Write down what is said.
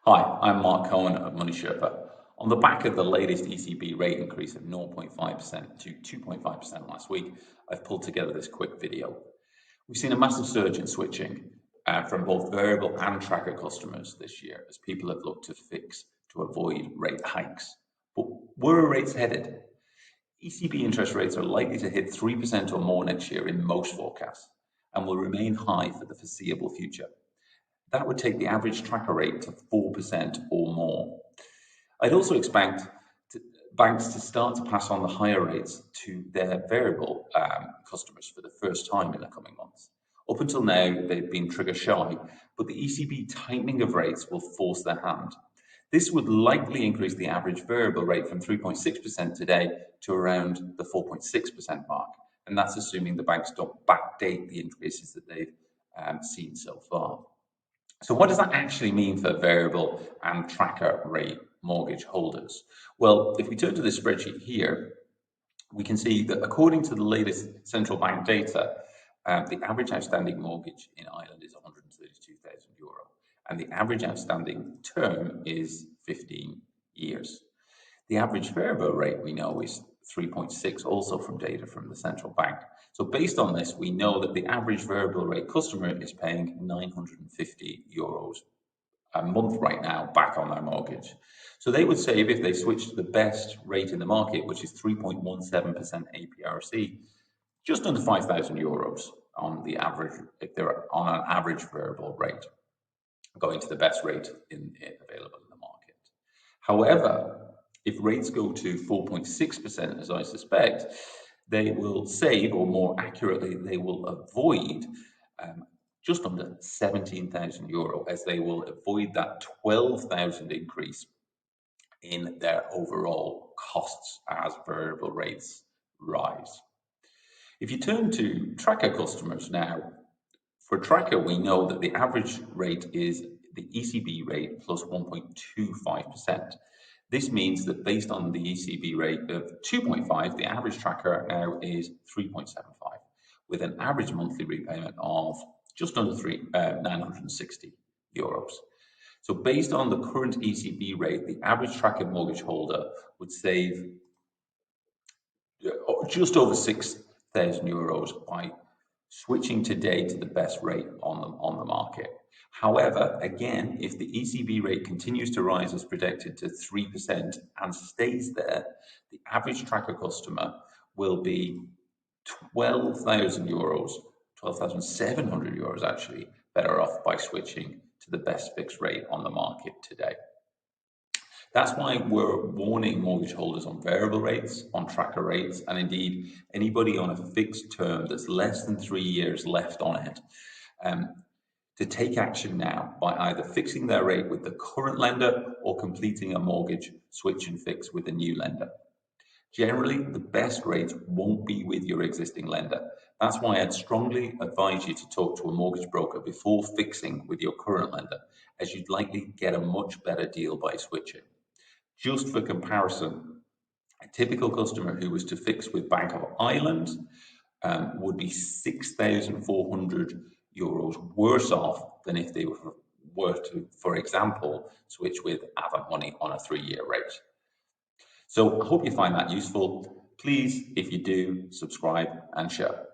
Hi, I'm Mark Cohen of Money Sherpa. On the back of the latest ECB rate increase of 0.5% to 2.5% last week, I've pulled together this quick video. We've seen a massive surge in switching from both variable and tracker customers this year as people have looked to fix to avoid rate hikes. But where are rates headed? ECB interest rates are likely to hit 3% or more next year in most forecasts and will remain high for the foreseeable future. That would take the average tracker rate to 4% or more. I'd also expect banks to start to pass on the higher rates to their variable customers for the first time in the coming months. Up until now, they've been trigger shy, but the ECB tightening of rates will force their hand. This would likely increase the average variable rate from 3.6% today to around the 4.6% mark. And that's assuming the banks don't backdate the increases that they've seen so far. So what does that actually mean for variable and tracker rate mortgage holders? Well, if we turn to this spreadsheet here, we can see that according to the latest central bank data, the average outstanding mortgage in Ireland is €132,000, and the average outstanding term is 15 years. The average variable rate we know is 3.6, also from data from the central bank. So based on this, we know that the average variable rate customer is paying €950 a month right now back on their mortgage. So they would save, if they switch to the best rate in the market, which is 3.17% APRC, just under €5,000 on the average, if they're on an average variable rate, going to the best rate available in the market. However, if rates go to 4.6%, as I suspect, they will save, or more accurately, they will avoid just under €17,000, as they will avoid that 12,000 increase in their overall costs as variable rates rise. If you turn to tracker customers now, for tracker, we know that the average rate is the ECB rate plus 1.25%. This means that based on the ECB rate of 2.5, the average tracker now is 3.75, with an average monthly repayment of just under €960. So based on the current ECB rate, the average tracker mortgage holder would save just over €6,000 by switching today to the best rate on the market. However, again, if the ECB rate continues to rise as predicted to 3% and stays there, the average tracker customer will be €12,000, €12,700 actually, better off by switching to the best fixed rate on the market today. That's why we're warning mortgage holders on variable rates, on tracker rates, and indeed anybody on a fixed term that's less than 3 years left on it, to take action now by either fixing their rate with the current lender or completing a mortgage switch and fix with a new lender. Generally, the best rate won't be with your existing lender. That's why I'd strongly advise you to talk to a mortgage broker before fixing with your current lender, as you'd likely get a much better deal by switching. Just for comparison, a typical customer who was to fix with Bank of Ireland would be €6,400 worse off than if they were to, for example, switch with Avant Money on a 3-year rate. So I hope you find that useful. Please, if you do, subscribe and share.